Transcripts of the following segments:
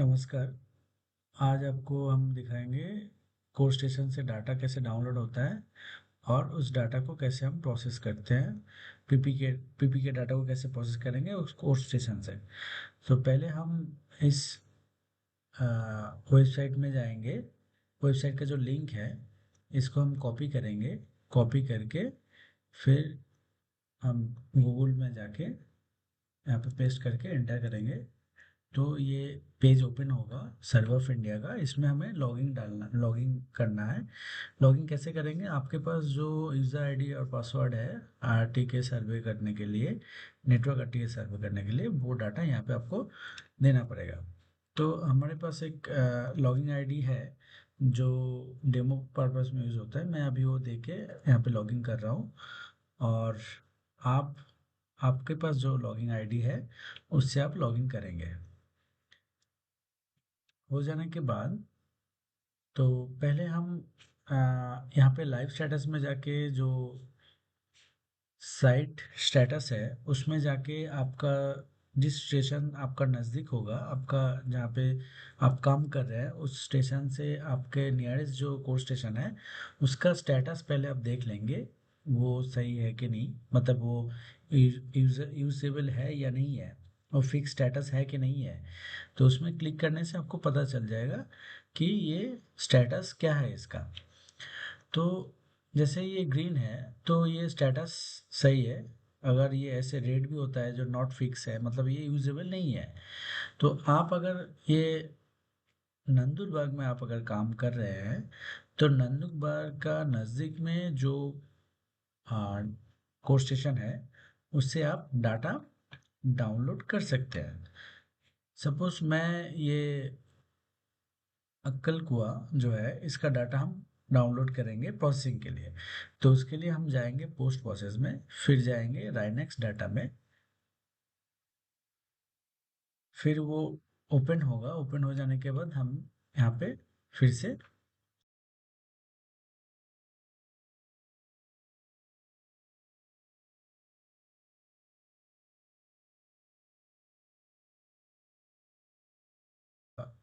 नमस्कार। आज आपको हम दिखाएंगे कोर स्टेशन से डाटा कैसे डाउनलोड होता है और उस डाटा को कैसे हम प्रोसेस करते हैं। पीपी के डाटा को कैसे प्रोसेस करेंगे उस कोर स्टेशन से। तो पहले हम इस वेबसाइट में जाएंगे। वेबसाइट का जो लिंक है इसको हम कॉपी करेंगे। कॉपी करके फिर हम गूगल में जाके यहाँ पे पेस्ट करके एंटर करेंगे। तो ये पेज ओपन होगा सर्वर ऑफ इंडिया का। इसमें हमें लॉगिन करना है। लॉगिन कैसे करेंगे? आपके पास जो यूज़र आईडी और पासवर्ड है आरटीके सर्वे करने के लिए, नेटवर्क आरटीके सर्वे करने के लिए, वो डाटा यहाँ पे आपको देना पड़ेगा। तो हमारे पास एक लॉगिन आईडी है जो डेमो पर्पस में यूज़ होता है। मैं अभी वो दे के यहाँ पे लॉगिन कर रहा हूँ। और आप आपके पास जो लॉगिन आईडी है उससे आप लॉगिन करेंगे। हो जाने के बाद तो पहले हम यहाँ पे लाइव स्टेटस में जाके जो साइट स्टेटस है उसमें जाके आपका जिस स्टेशन आपका नज़दीक होगा, आपका जहाँ पे आप काम कर रहे हैं उस स्टेशन से आपके नियरेस्ट जो कोर स्टेशन है उसका स्टेटस पहले आप देख लेंगे। वो सही है कि नहीं, मतलब वो यूजेबल है या नहीं है, और फिक्स स्टेटस है कि नहीं है। तो उसमें क्लिक करने से आपको पता चल जाएगा कि ये स्टेटस क्या है इसका। तो जैसे ये ग्रीन है तो ये स्टेटस सही है। अगर ये ऐसे रेड भी होता है जो नॉट फिक्स है, मतलब ये यूजेबल नहीं है। तो आप अगर ये नंदुरबार में आप अगर काम कर रहे हैं तो नंदुरबार का नज़दीक में जो कोर स्टेशन है उससे आप डाटा डाउनलोड कर सकते हैं। सपोज मैं ये अक्कल कुआ जो है इसका डाटा हम डाउनलोड करेंगे प्रोसेसिंग के लिए। तो उसके लिए हम जाएंगे पोस्ट प्रोसेस में, फिर जाएंगे राइनेक्स डाटा में। फिर वो ओपन होगा। ओपन हो जाने के बाद हम यहाँ पे फिर से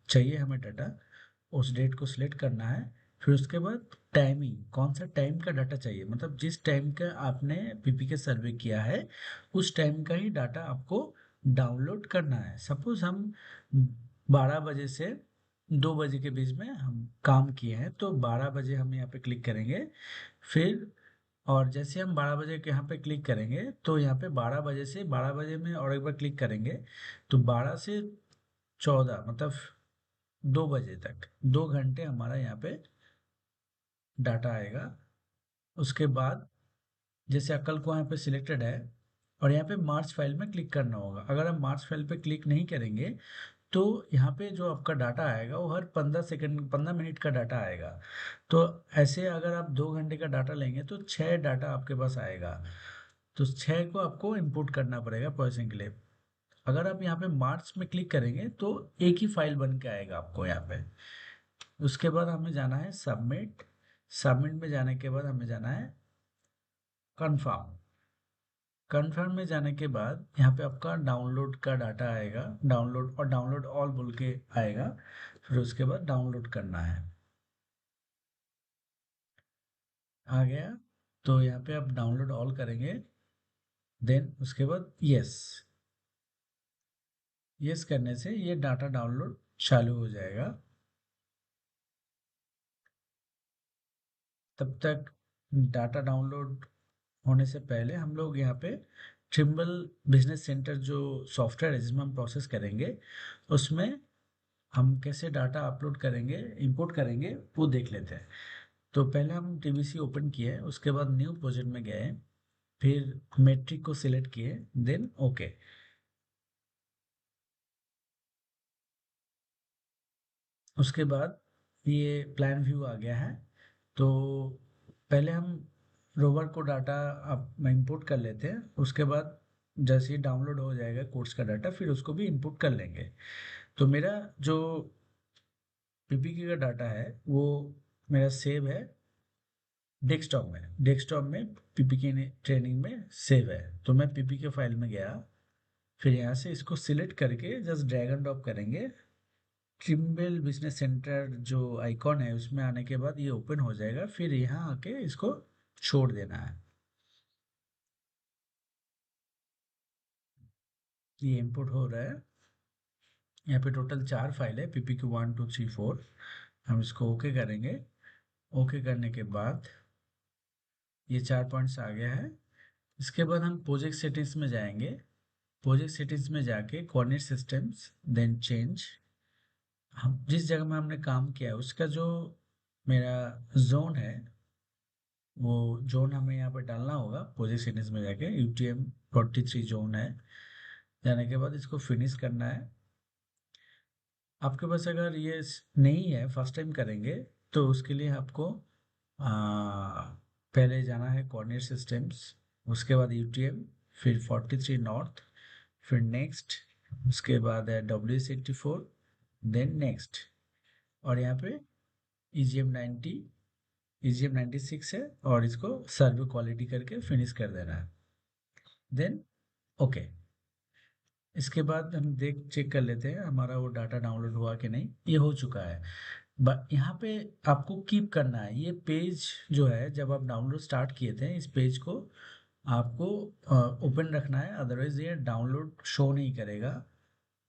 चाहिए हमें डाटा, उस डेट को सिलेक्ट करना है। फिर उसके बाद टाइमिंग, कौन सा टाइम का डाटा चाहिए, मतलब जिस टाइम का आपने पीपी के सर्वे किया है उस टाइम का ही डाटा आपको डाउनलोड करना है। सपोज हम 12 बजे से 2 बजे के बीच में हम काम किए हैं तो 12 बजे हम यहाँ पे क्लिक करेंगे। फिर और जैसे हम 12 बजे के यहाँ पे क्लिक करेंगे तो यहाँ पे 12 बजे से 12 बजे में और एक बार क्लिक करेंगे तो 12 से 14, मतलब 2 बजे तक 2 घंटे हमारा यहाँ पे डाटा आएगा। उसके बाद जैसे अक्कल को यहाँ पे सिलेक्टेड है और यहाँ पे मार्च फाइल में क्लिक करना होगा। अगर हम मार्च फाइल पे क्लिक नहीं करेंगे तो यहाँ पे जो आपका डाटा आएगा वो हर 15 सेकंड 15 मिनट का डाटा आएगा। तो ऐसे अगर आप 2 घंटे का डाटा लेंगे तो 6 डाटा आपके पास आएगा। तो 6 को आपको इंपुट करना पड़ेगा प्रोसेसिंग के लिए। अगर आप यहाँ पे मार्च में क्लिक करेंगे तो एक ही फाइल बन के आएगा आपको यहाँ पे। उसके बाद हमें जाना है सबमिट। सबमिट में जाने के बाद हमें जाना है कंफर्म। कंफर्म में जाने के बाद यहाँ पे आपका डाउनलोड का डाटा आएगा, डाउनलोड और डाउनलोड ऑल बोल के आएगा। फिर उसके बाद डाउनलोड करना है। आ गया। तो यहाँ पे आप डाउनलोड ऑल करेंगे। देन उसके बाद यस, यस करने से ये डाटा डाउनलोड चालू हो जाएगा। तब तक डाटा डाउनलोड होने से पहले हम लोग यहाँ पे ट्रिम्बल बिजनेस सेंटर जो सॉफ्टवेयर है जिसमें हम प्रोसेस करेंगे उसमें हम कैसे डाटा अपलोड करेंगे, इंपोर्ट करेंगे, वो देख लेते हैं। तो पहले हम टीबीसी ओपन किए, उसके बाद न्यू प्रोजेक्ट में गए, फिर मेट्रिक को सिलेक्ट किए, देन ओके। उसके बाद ये प्लान व्यू आ गया है। तो पहले हम रोवर को डाटा आप इंपोर्ट कर लेते हैं। उसके बाद जैसे ही डाउनलोड हो जाएगा कोर्स का डाटा फिर उसको भी इंपोर्ट कर लेंगे। तो मेरा जो पीपीके का डाटा है वो मेरा सेव है डेस्कटॉप में। डेस्कटॉप में पीपीके ट्रेनिंग में सेव है। तो मैं पीपीके फाइल में गया, फिर यहाँ से इसको सिलेक्ट करके जस्ट ड्रैग एंड ड्रॉप करेंगे ट्रिम्बल बिजनेस सेंटर जो आइकॉन है उसमें आने के बाद ये ओपन हो जाएगा, फिर यहाँ आके इसको छोड़ देना है। ये इंपोर्ट हो रहा है। यहाँ पे टोटल 4 फाइल है, PPQ 1 2 3 4। हम इसको ओके करेंगे। ओके करने के बाद ये 4 पॉइंट्स आ गया है। इसके बाद हम प्रोजेक्ट सेटिंग्स में जाएंगे। प्रोजेक्ट सेटिंग्स में जाके कोऑर्डिनेट सिस्टम्स, देन चेंज। हम जिस जगह में हमने काम किया है उसका जो मेरा जोन है, वो जोन हमें यहाँ पर डालना होगा। प्रोजेक्ट सेटिंग्स में जाके UTM 43 जोन है। जाने के बाद इसको फिनिश करना है। आपके पास अगर ये नहीं है, फर्स्ट टाइम करेंगे, तो उसके लिए आपको पहले जाना है कोऑर्डिनेट सिस्टम्स, उसके बाद UTM, फिर 43 नॉर्थ, फिर नेक्स्ट, उसके बाद है WS84, देन नेक्स्ट। और यहाँ पे EGM 90, EGM 96 है, और इसको सर्वे क्वालिटी करके फिनिश कर देना है। Then okay. इसके बाद हम देख चेक कर लेते हैं हमारा वो डाटा डाउनलोड हुआ कि नहीं। ये हो चुका है। यहाँ पे आपको कीप करना है ये पेज जो है, जब आप डाउनलोड स्टार्ट किए थे इस पेज को आपको ओपन रखना है, अदरवाइज ये डाउनलोड शो नहीं करेगा,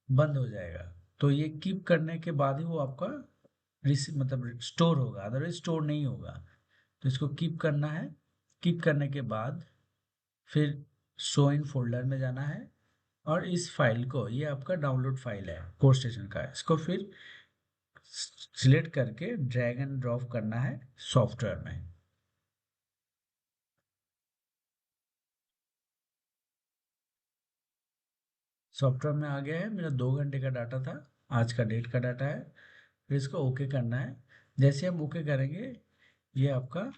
बंद हो जाएगा। तो ये कीप करने के बाद ही वो आपका रिसीव मतलब स्टोर होगा, अदरवाइज स्टोर नहीं होगा। तो इसको कीप करना है। कीप करने के बाद फिर शो इन फोल्डर में जाना है, और इस फाइल को, ये आपका डाउनलोड फाइल है कोर स्टेशन का, इसको फिर सिलेक्ट करके ड्रैग एंड ड्रॉप करना है सॉफ्टवेयर में। सॉफ्टवेयर में आ गया है। मेरा 2 घंटे का डाटा था, आज का डेट का डाटा है। फिर इसको ओके करना है। जैसे हम ओके करेंगे ये आपका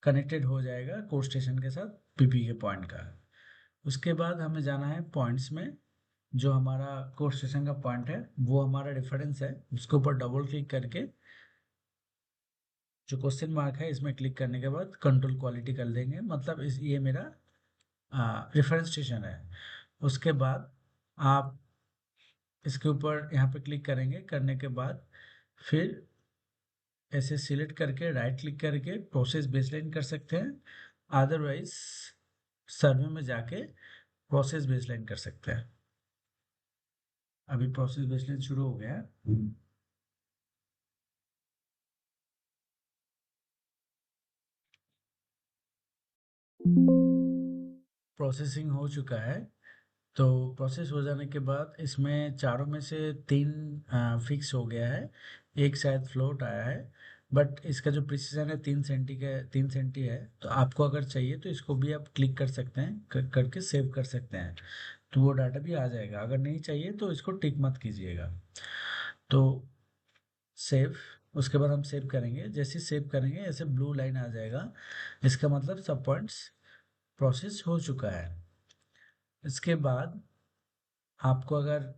कनेक्टेड हो जाएगा कोर स्टेशन के साथ, PP के पॉइंट का। उसके बाद हमें जाना है पॉइंट्स में। जो हमारा कोर स्टेशन का पॉइंट है वो हमारा रेफरेंस है, उसके ऊपर डबल क्लिक करके जो क्वेश्चन मार्क है इसमें क्लिक करने के बाद कंट्रोल क्वालिटी कर देंगे, मतलब इस ये मेरा रेफरेंस स्टेशन है। उसके बाद आप इसके ऊपर यहाँ पे क्लिक करेंगे, करने के बाद फिर ऐसे सिलेक्ट करके राइट क्लिक करके प्रोसेस बेसलाइन कर सकते हैं, अदरवाइज सर्वे में जाके प्रोसेस बेसलाइन कर सकते हैं। अभी प्रोसेस बेसलाइन शुरू हो गया है। प्रोसेसिंग हो चुका है। तो प्रोसेस हो जाने के बाद इसमें चारों में से 3 फिक्स हो गया है, एक शायद फ्लोट आया है। बट इसका जो प्रिसीजन है 3 सेंटी का, 3 सेंटी है। तो आपको अगर चाहिए तो इसको भी आप क्लिक कर सकते हैं, करके सेव कर सकते हैं, तो वो डाटा भी आ जाएगा। अगर नहीं चाहिए तो इसको टिक मत कीजिएगा। तो सेव, उसके बाद हम सेव करेंगे। जैसे सेव करेंगे ऐसे ब्लू लाइन आ जाएगा, इसका मतलब सब पॉइंट्स प्रोसेस हो चुका है। इसके बाद आपको अगर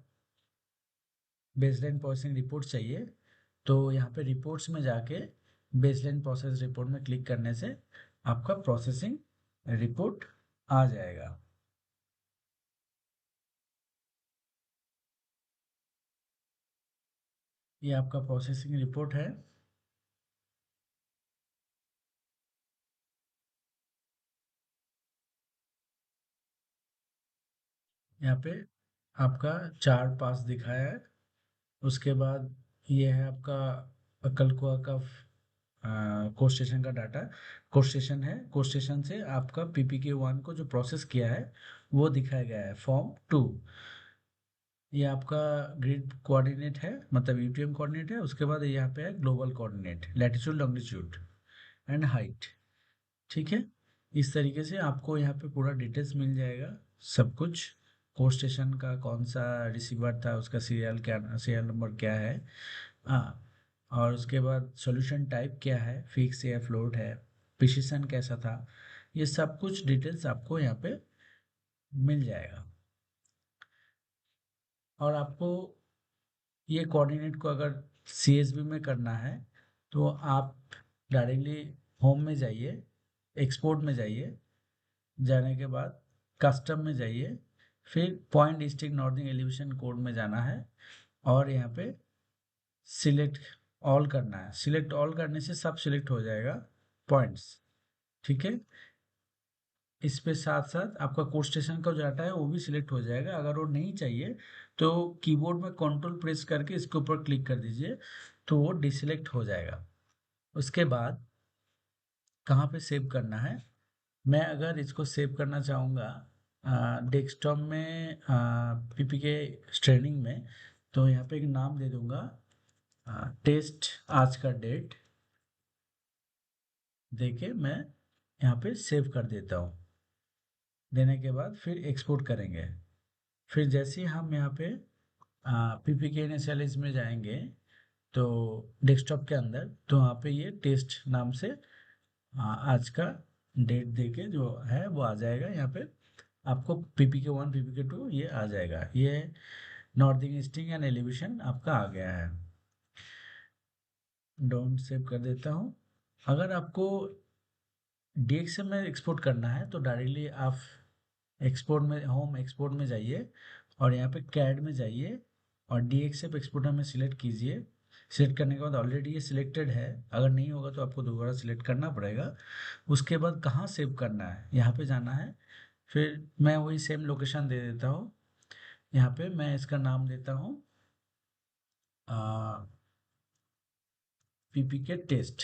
बेसलाइन प्रोसेसिंग रिपोर्ट चाहिए तो यहाँ पे रिपोर्ट्स में जाके बेसलाइन प्रोसेस रिपोर्ट में क्लिक करने से आपका प्रोसेसिंग रिपोर्ट आ जाएगा। ये आपका प्रोसेसिंग रिपोर्ट है। यहाँ पे आपका 4 पास दिखाया है। उसके बाद ये है आपका कलकुआ का कोर स्टेशन का डाटा। कोर स्टेशन है, कोर स्टेशन से आपका PPQ 1 को जो प्रोसेस किया है वो दिखाया गया है फॉर्म 2। ये आपका ग्रिड कोऑर्डिनेट है, मतलब UTM कोऑर्डिनेट है। उसके बाद यहाँ पे है global coordinate, latitude longitude and height. ठीक है। इस तरीके से आपको यहाँ पे पूरा डिटेल्स मिल जाएगा, सब कुछ। कोर स्टेशन का कौन सा रिसीवर था, उसका सीरियल क्या, सीरियल नंबर क्या है, हाँ। और उसके बाद सॉल्यूशन टाइप क्या है, फिक्स या फ्लोट है, प्रिसिशन कैसा था, ये सब कुछ डिटेल्स आपको यहाँ पे मिल जाएगा। और आपको ये कोऑर्डिनेट को अगर CSV में करना है तो आप डायरेक्टली होम में जाइए, एक्सपोर्ट में जाइए, जाने के बाद कस्टम में जाइए, फिर point district northern elevation code में जाना है, और यहाँ पे सिलेक्ट ऑल करना है। सिलेक्ट ऑल करने से सब सिलेक्ट हो जाएगा पॉइंट्स, ठीक है। इस पे साथ साथ आपका कोड स्टेशन का जो डाटा है वो भी सिलेक्ट हो जाएगा। अगर वो नहीं चाहिए तो कीबोर्ड में कंट्रोल प्रेस करके इसके ऊपर क्लिक कर दीजिए, तो वो डिसेलेक्ट हो जाएगा। उसके बाद कहाँ पे सेव करना है, मैं अगर इसको सेव करना चाहूँगा डेस्कटॉप में पीपी के ट्रेनिंग में, तो यहाँ पे एक नाम दे दूंगा, टेस्ट आज का डेट देके मैं यहाँ पे सेव कर देता हूँ। देने के बाद फिर एक्सपोर्ट करेंगे। फिर जैसे ही हम यहाँ पे पीपी के इनिशियलाइज में जाएंगे तो डेस्कटॉप के अंदर, तो वहाँ पे ये टेस्ट नाम से आज का डेट देके जो है वो आ जाएगा। यहाँ पे आपको पीपी के 1 पीपी के 2 ये आ जाएगा। ये नॉर्थिंग ईस्टिंग एंड एलिवेशन आपका आ गया है। डाउन सेव कर देता हूँ। अगर आपको डीएक्स में एक्सपोर्ट करना है तो डायरेक्टली आप एक्सपोर्ट में, होम एक्सपोर्ट में जाइए और यहाँ पे कैड में जाइए और डीएक्सएफ एक्सपोर्टर में सिलेक्ट कीजिए। सिलेक्ट करने के बाद ऑलरेडी ये सिलेक्टेड है, अगर नहीं होगा तो आपको दोबारा सिलेक्ट करना पड़ेगा। उसके बाद कहाँ सेव करना है, यहाँ पे जाना है। फिर मैं वही सेम लोकेशन दे देता हूँ। यहाँ पे मैं इसका नाम देता हूँ पीपी के टेस्ट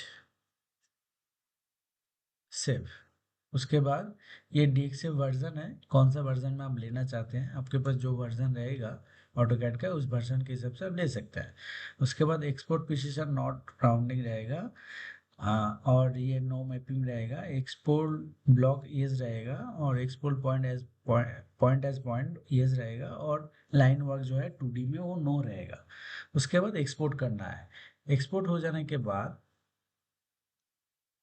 सेव। उसके बाद ये डीएक्सएफ वर्जन है, कौन सा वर्जन में आप लेना चाहते हैं, आपके पास जो वर्जन रहेगा ऑटोकैड का उस वर्जन के हिसाब से आप ले सकते हैं। उसके बाद एक्सपोर्ट प्रिसीजन नॉट राउंडिंग रहेगा, और ये नो मैपिंग रहेगा। एक्सपोर्ट ब्लॉक ईज रहेगा और export point as point is रहेगा। और लाइन वर्क जो है 2D में वो नो रहेगा। उसके बाद एक्सपोर्ट करना है। एक्सपोर्ट हो जाने के बाद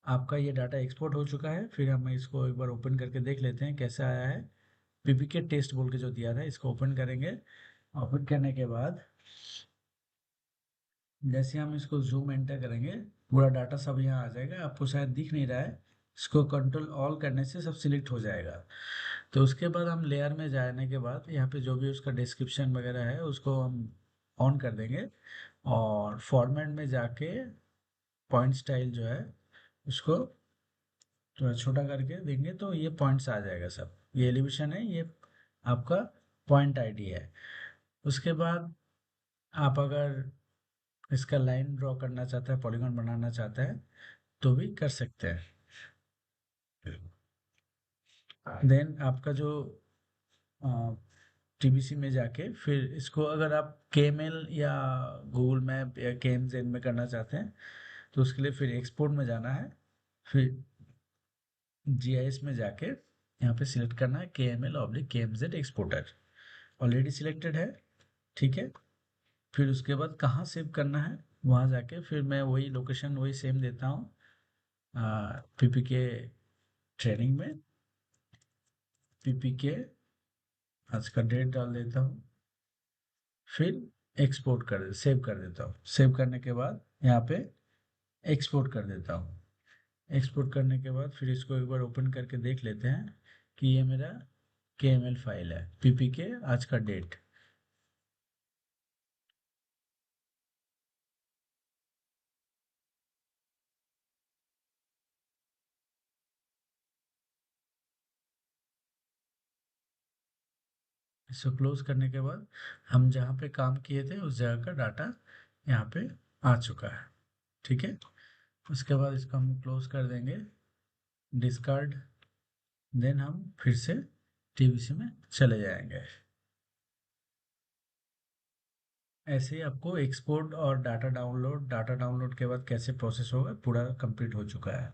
आपका ये डाटा एक्सपोर्ट हो चुका है। फिर हम इसको एक बार ओपन करके देख लेते हैं कैसे आया है। पीपीके टेस्ट बोल के जो दिया था इसको ओपन करेंगे। ओपन करने के बाद जैसे हम इसको जूम एंटर करेंगे पूरा डाटा सब यहाँ आ जाएगा। आपको शायद दिख नहीं रहा है, इसको कंट्रोल ऑल करने से सब सिलेक्ट हो जाएगा। तो उसके बाद हम लेयर में जाने के बाद यहाँ पे जो भी उसका डिस्क्रिप्शन वगैरह है उसको हम ऑन कर देंगे और फॉर्मेट में जाके पॉइंट स्टाइल जो है उसको थोड़ा छोटा करके देंगे तो ये पॉइंट्स आ जाएगा सब। ये एलिवेशन है, ये आपका पॉइंट आईडी है। उसके बाद आप अगर इसका लाइन ड्रॉ करना चाहते हैं, पॉलीगॉन बनाना चाहते हैं तो भी कर सकते हैं। देन आपका जो टीबीसी में जाके फिर इसको अगर आप केएमएल या गूगल मैप या केएमजेड में करना चाहते हैं तो उसके लिए फिर एक्सपोर्ट में जाना है। फिर जीआईएस में जाके यहाँ पे सिलेक्ट करना है KML/KMZ एक्सपोर्टर। ऑलरेडी सिलेक्टेड है, ठीक है। फिर उसके बाद कहाँ सेव करना है वहाँ जाके फिर मैं वही लोकेशन वही सेम देता हूँ, पीपी के ट्रेनिंग में पीपी के आज का डेट डाल देता हूँ। फिर एक्सपोर्ट कर सेव कर देता हूँ। सेव करने के बाद यहाँ पे एक्सपोर्ट कर देता हूँ। एक्सपोर्ट करने के बाद फिर इसको एक बार ओपन करके देख लेते हैं कि ये मेरा KML फाइल है, पीपी के आज का डेट। इसको क्लोज करने के बाद हम जहाँ पे काम किए थे उस जगह का डाटा यहाँ पे आ चुका है, ठीक है। उसके बाद इसको हम क्लोज कर देंगे, डिस्कार्ड। देन हम फिर से टीबीसी में चले जाएंगे। ऐसे ही आपको एक्सपोर्ट और डाटा डाउनलोड के बाद कैसे प्रोसेस होगा पूरा कंप्लीट हो चुका है।